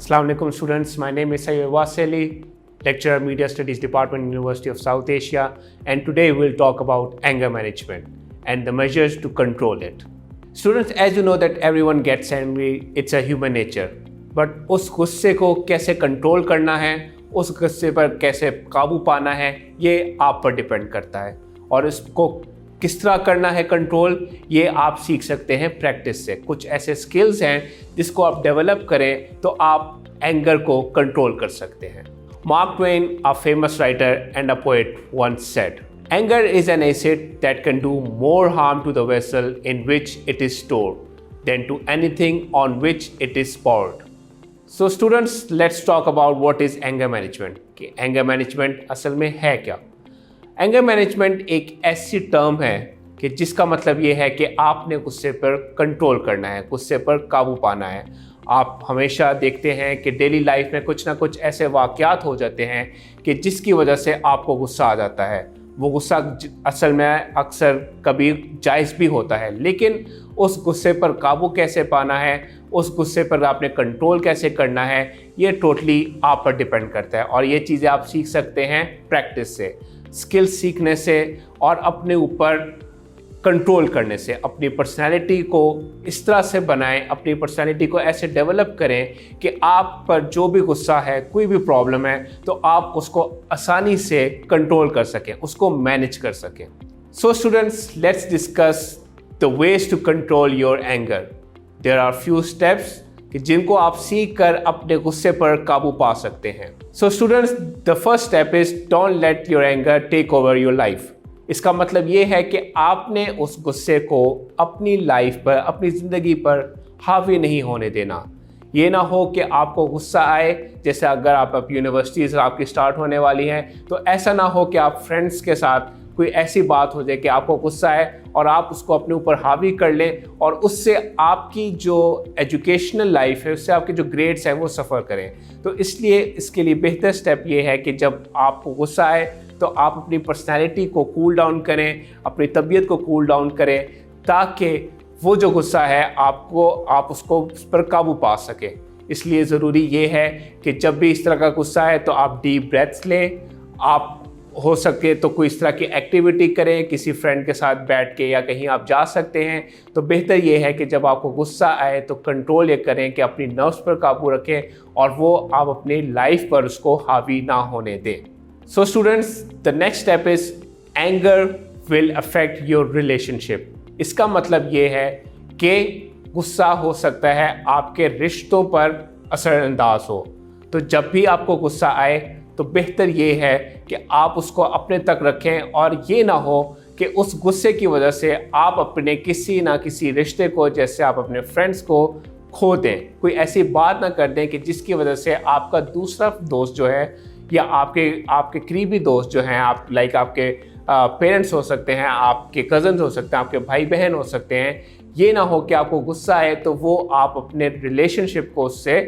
Assalamu alaikum students, my name is Sayyid Waseli, lecturer Media Studies Department, University of South Asia, and today we'll talk about anger management and the measures to control it. Students, as you know that everyone gets angry, it's a human nature, but उस गुस्से को कैसे control करना है, उस गुस्से पर कैसे काबू पाना है, ये आप पर डिपेंड करता है और इसको किस तरह करना है कंट्रोल, ये आप सीख सकते हैं प्रैक्टिस से। कुछ ऐसे स्किल्स हैं जिसको आप डेवलप करें तो आप एंगर को कंट्रोल कर सकते हैं। Mark Twain, a famous writer and a poet, once said, "Anger is an acid that can do more harm to the vessel in which it is stored than to anything on which it is poured." So students, let's talk about what is anger management. कि anger management असल में है क्या? Anger management एक ऐसी term है कि जिसका मतलब ये है कि आपने गुस्से पर कंट्रोल करना है, गुस्से पर काबू पाना है। आप हमेशा देखते हैं कि डेली लाइफ में कुछ ना कुछ ऐसे वाक़यात हो जाते हैं कि जिसकी वजह से आपको गुस्सा आ जाता है। वो गुस्सा असल में अक्सर कभी जायज़ भी होता है, लेकिन उस गुस्से पर काबू कैसे पाना है, उस गुस्से पर आपने कंट्रोल कैसे करना है, ये टोटली आप पर डिपेंड करता है। और ये चीज़ें आप सीख सकते हैं प्रैक्टिस से, स्किल्स सीखने से और अपने ऊपर कंट्रोल करने से। अपनी पर्सनैलिटी को इस तरह से बनाएं, अपनी पर्सनैलिटी को ऐसे डेवलप करें कि आप पर जो भी गुस्सा है, कोई भी प्रॉब्लम है, तो आप उसको आसानी से कंट्रोल कर सकें, उसको मैनेज कर सकें। So students, let's discuss the ways to control your anger. There are few steps कि जिनको आप सीख कर अपने गुस्से पर काबू पा सकते हैं। So students, the first step is don't let your anger take over your life. इसका मतलब ये है कि आपने उस गुस्से को अपनी लाइफ पर, अपनी ज़िंदगी पर हावी नहीं होने देना। ये ना हो कि आपको गुस्सा आए, जैसे अगर आप यूनिवर्सिटीज़ आपकी स्टार्ट होने वाली हैं, तो ऐसा ना हो कि आप फ्रेंड्स के साथ कोई ऐसी बात हो जाए कि आपको गुस्सा है और आप उसको अपने ऊपर हावी कर लें और उससे आपकी जो एजुकेशनल लाइफ है, उससे आपके जो ग्रेड्स हैं वो सफ़र करें। तो इसलिए इसके लिए बेहतर स्टेप ये है कि जब आपको गुस्सा आए तो आप अपनी पर्सनैलिटी को कूल डाउन करें, अपनी तबीयत को कूल डाउन करें, ताकि वो जो गुस्सा है आप उसको उस पर काबू पा सकें। इसलिए ज़रूरी ये है कि जब भी इस तरह का गुस्सा है तो आप डीप ब्रेथ्स लें, आप हो सके तो कोई इस तरह की एक्टिविटी करें, किसी फ्रेंड के साथ बैठ के या कहीं आप जा सकते हैं। तो बेहतर ये है कि जब आपको गुस्सा आए तो कंट्रोल ये करें कि अपनी नर्व्स पर काबू रखें और वो आप अपनी लाइफ पर उसको हावी ना होने दें। सो students, the next step is anger will affect your relationship. इसका मतलब ये है कि गुस्सा हो सकता है आपके रिश्तों पर असरअंदाज हो। तो जब भी आपको गुस्सा आए तो बेहतर ये है कि आप उसको अपने तक रखें और ये ना हो कि उस गुस्से की वजह से आप अपने किसी ना किसी रिश्ते को, जैसे आप अपने फ्रेंड्स को खो दें। कोई ऐसी बात ना कर दें कि जिसकी वजह से आपका दूसरा दोस्त जो है या आपके करीबी दोस्त जो हैं, आप आपके पेरेंट्स हो सकते हैं, आपके कज़न्स हो सकते हैं, आपके भाई बहन हो सकते हैं, ये ना हो कि आपको गुस्सा आए तो वो आप अपने रिलेशनशिप को उससे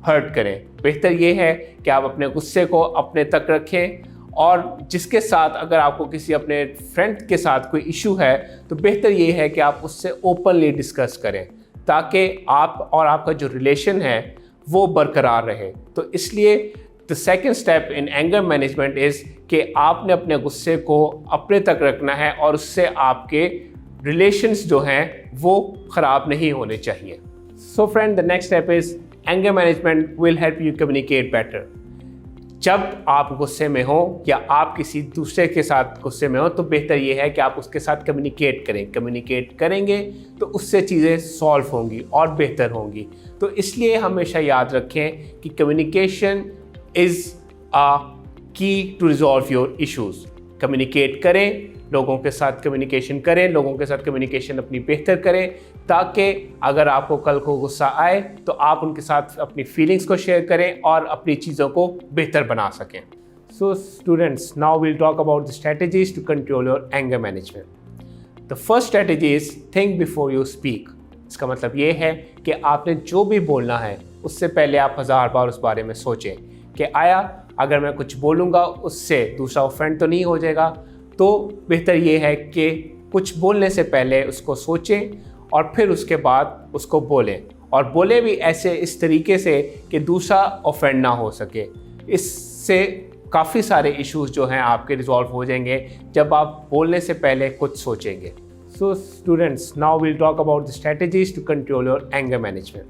हर्ट करें। बेहतर ये है कि आप अपने गुस्से को अपने तक रखें और जिसके साथ, अगर आपको किसी अपने फ्रेंड के साथ कोई इशू है तो बेहतर ये है कि आप उससे ओपनली डिस्कस करें, ताकि आप और आपका जो रिलेशन है वो बरकरार रहे। तो इसलिए the second step in anger management is कि आपने अपने गुस्से को अपने तक रखना है और उससे आपके रिलेशंस जो हैं वो ख़राब नहीं होने चाहिए। So friend, the next step is anger management will help you communicate better. जब आप गुस्से में हो या आप किसी दूसरे के साथ गुस्से में हो तो बेहतर ये है कि आप उसके साथ कम्युनिकेट करें। कम्युनिकेट करेंगे तो उससे चीज़ें सॉल्व होंगी और बेहतर होंगी। तो इसलिए हमेशा याद रखें कि communication is a key to resolve your issues. Communicate करें, लोगों के साथ कम्युनिकेशन करें, लोगों के साथ कम्युनिकेशन अपनी बेहतर करें, ताकि अगर आपको कल को गुस्सा आए तो आप उनके साथ अपनी फीलिंग्स को शेयर करें और अपनी चीज़ों को बेहतर बना सकें। So students, now we'll talk about the strategies to control your anger management. The first strategy is think before you speak. इसका मतलब ये है कि आपने जो भी बोलना है उससे पहले आप 1000 बार उस बारे में सोचें कि आया अगर मैं कुछ बोलूँगा उससे दूसरा ऑफेंड तो नहीं हो जाएगा। तो बेहतर ये है कि कुछ बोलने से पहले उसको सोचें और फिर उसके बाद उसको बोलें। और बोले भी ऐसे इस तरीके से कि दूसरा ऑफेंड ना हो सके। इससे काफ़ी सारे इश्यूज जो हैं आपके रिजॉल्व हो जाएंगे जब आप बोलने से पहले कुछ सोचेंगे। So students, now we'll talk about the strategies to control your anger management.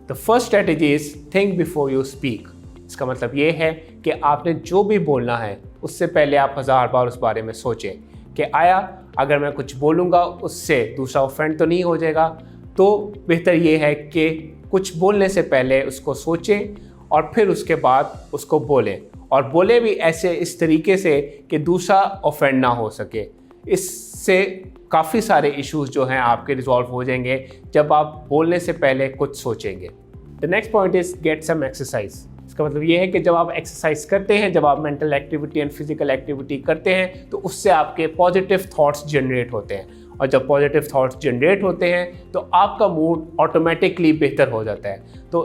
The first strategy is think before you speak. इसका मतलब ये है कि आपने जो भी बोलना है उससे पहले आप 1000 बार उस बारे में सोचें कि आया अगर मैं कुछ बोलूँगा उससे दूसरा ऑफेंड तो नहीं हो जाएगा। तो बेहतर ये है कि कुछ बोलने से पहले उसको सोचें और फिर उसके बाद उसको बोलें, और बोले भी ऐसे इस तरीके से कि दूसरा ऑफेंड ना हो सके। इससे काफ़ी सारे इश्यूज जो हैं आपके रिजॉल्व हो जाएंगे जब आप बोलने से पहले कुछ सोचेंगे। The next point is get some exercise. इसका मतलब ये है कि जब आप एक्सरसाइज करते हैं, जब आप mental activity and physical activity करते हैं, तो उससे आपके पॉजिटिव थॉट्स जनरेट होते हैं, और जब पॉजिटिव थॉट्स जनरेट होते हैं तो आपका मूड ऑटोमेटिकली बेहतर हो जाता है। तो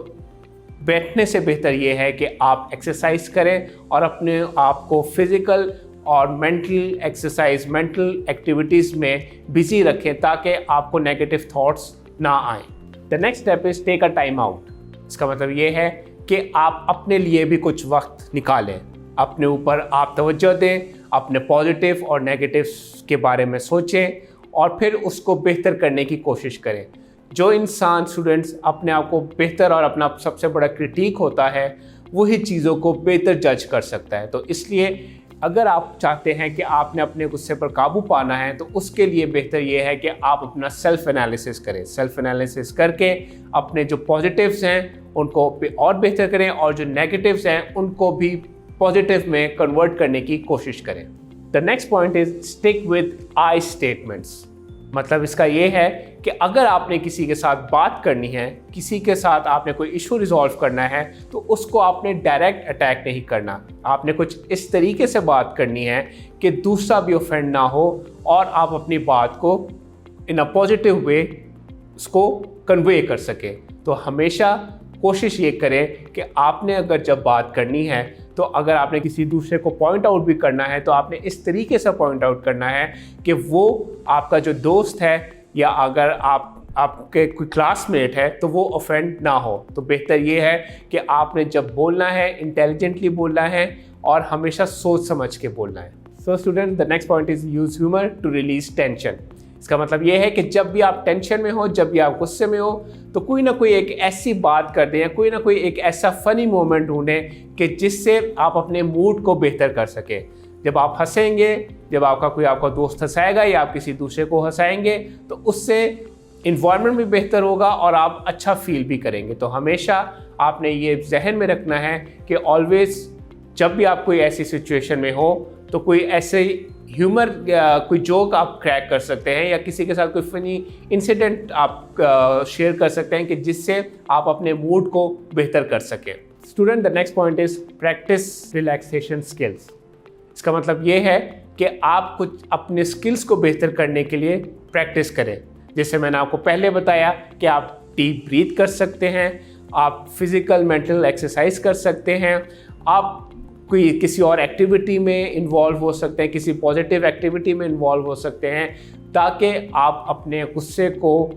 बैठने से बेहतर ये है कि आप एक्सरसाइज करें और अपने आप को फिजिकल और मेंटल एक्सरसाइज, मेंटल एक्टिविटीज़ में बिजी रखें ताकि आपको नेगेटिव थॉट्स ना आएँ। The next step is take a time out. इसका मतलब ये है कि आप अपने लिए भी कुछ वक्त निकालें, अपने ऊपर आप तवज्जो दें, अपने पॉजिटिव और नेगेटिव्स के बारे में सोचें और फिर उसको बेहतर करने की कोशिश करें। जो इंसान स्टूडेंट्स अपने आप को बेहतर और अपना सबसे बड़ा क्रिटिक होता है, वही चीज़ों को बेहतर जज कर सकता है। तो इसलिए अगर आप चाहते हैं कि आपने अपने गुस्से पर काबू पाना है, तो उसके लिए बेहतर ये है कि आप अपना सेल्फ एनालिसिस करें। सेल्फ एनालिसिस करके अपने जो पॉजिटिव्स हैं उनको और बेहतर करें और जो नेगेटिव्स हैं उनको भी पॉजिटिव में कन्वर्ट करने की कोशिश करें। The next point is stick with I statements. मतलब इसका ये है कि अगर आपने किसी के साथ बात करनी है, किसी के साथ आपने कोई इशू रिजॉल्व करना है, तो उसको आपने डायरेक्ट अटैक नहीं करना। आपने कुछ इस तरीके से बात करनी है कि दूसरा भी ऑफेंड ना हो और आप अपनी बात को इन अ पॉजिटिव वे उसको कन्वे कर सके। तो हमेशा कोशिश ये करें कि आपने अगर जब बात करनी है, तो अगर आपने किसी दूसरे को पॉइंट आउट भी करना है, तो आपने इस तरीके से पॉइंट आउट करना है कि वो आपका जो दोस्त है या अगर आपके कोई क्लासमेट है तो वो ऑफेंड ना हो। तो बेहतर ये है कि आपने जब बोलना है इंटेलिजेंटली बोलना है और हमेशा सोच समझ के बोलना है। So student, the next point is use humour to release tension. इसका मतलब ये है कि जब भी आप टेंशन में हो, जब भी आप गुस्से में हो, तो कोई ना कोई एक ऐसी बात कर दें या कोई ना कोई एक ऐसा फ़नी मोमेंट ढूंढें कि जिससे आप अपने मूड को बेहतर कर सकें। जब आप हंसेंगे, जब आपका दोस्त हंसाएगा या आप किसी दूसरे को हंसाएंगे, तो उससे इन्वायरमेंट भी बेहतर होगा और आप अच्छा फील भी करेंगे। तो हमेशा आपने ये जहन में रखना है कि ऑलवेज जब भी आप कोई ऐसी सिचुएशन में हो, तो कोई ऐसे ह्यूमर कोई जोक आप क्रैक कर सकते हैं या किसी के साथ कोई फनी इंसिडेंट आप शेयर कर सकते हैं कि जिससे आप अपने मूड को बेहतर कर सकें। Student, the next point is practice relaxation skills. इसका मतलब ये है कि आप कुछ अपने स्किल्स को बेहतर करने के लिए प्रैक्टिस करें। जैसे मैंने आपको पहले बताया कि आप डीप ब्रीथ कर सकते हैं, आप फिजिकल मेंटल एक्सरसाइज कर सकते हैं, आप कोई किसी और एक्टिविटी में इन्वॉल्व हो सकते हैं, किसी पॉजिटिव एक्टिविटी में इन्वॉल्व हो सकते हैं, ताकि आप अपने गुस्से को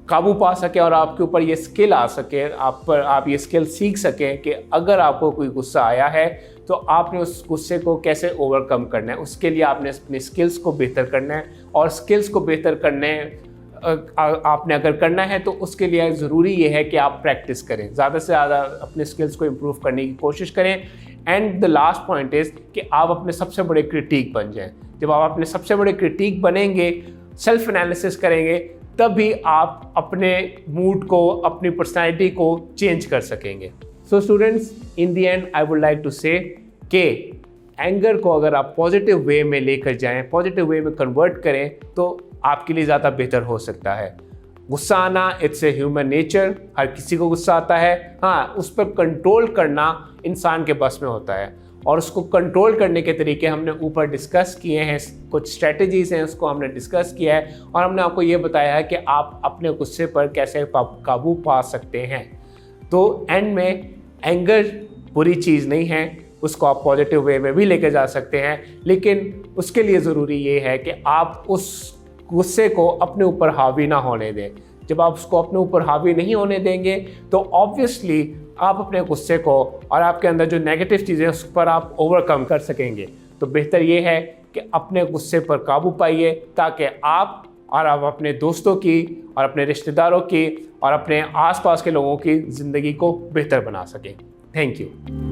काबू पा सकें और आपके ऊपर ये स्किल आ सके, आप ये स्किल सीख सकें कि अगर आपको कोई गुस्सा आया है तो आपने उस गुस्से को कैसे ओवरकम करना है। उसके लिए आपने अपनी स्किल्स को बेहतर करना है, और स्किल्स को बेहतर करने आपने अगर करना है तो उसके लिए ज़रूरी ये है कि आप प्रैक्टिस करें, ज़्यादा से ज़्यादा अपने स्किल्स को इम्प्रूव करने की कोशिश करें। And the last point is कि आप अपने सबसे बड़े क्रिटिक बन जाएं। जब आप अपने सबसे बड़े क्रिटिक बनेंगे, सेल्फ एनालिसिस करेंगे, तभी आप अपने मूड को, अपनी पर्सनैलिटी को चेंज कर सकेंगे। So students, in the end I would like to say कि एंगर को अगर आप पॉजिटिव वे में लेकर जाएं, पॉजिटिव वे में कन्वर्ट करें, तो आपके लिए ज़्यादा बेहतर हो सकता है। गुस्सा आना इट्स ए ह्यूमन नेचर, हर किसी को गुस्सा आता है। हाँ, उस पर कंट्रोल करना इंसान के बस में होता है, और उसको कंट्रोल करने के तरीके हमने ऊपर डिस्कस किए हैं, कुछ स्ट्रेटजीज़ हैं उसको हमने डिस्कस किया है, और हमने आपको ये बताया है कि आप अपने गुस्से पर कैसे काबू पा सकते हैं। तो एंड में एंगर बुरी चीज़ नहीं है, उसको आप पॉजिटिव वे में भी लेकर जा सकते हैं, लेकिन उसके लिए ज़रूरी ये है कि आप उस गुस्से को अपने ऊपर हावी ना होने दें। जब आप उसको अपने ऊपर हावी नहीं होने देंगे तो ऑब्वियसली आप अपने गुस्से को और आपके अंदर जो नेगेटिव चीज़ें उस पर आप ओवरकम कर सकेंगे। तो बेहतर ये है कि अपने गुस्से पर काबू पाइए ताकि आप अपने दोस्तों की और अपने रिश्तेदारों की और अपने आसपास के लोगों की ज़िंदगी को बेहतर बना सकें। Thank you.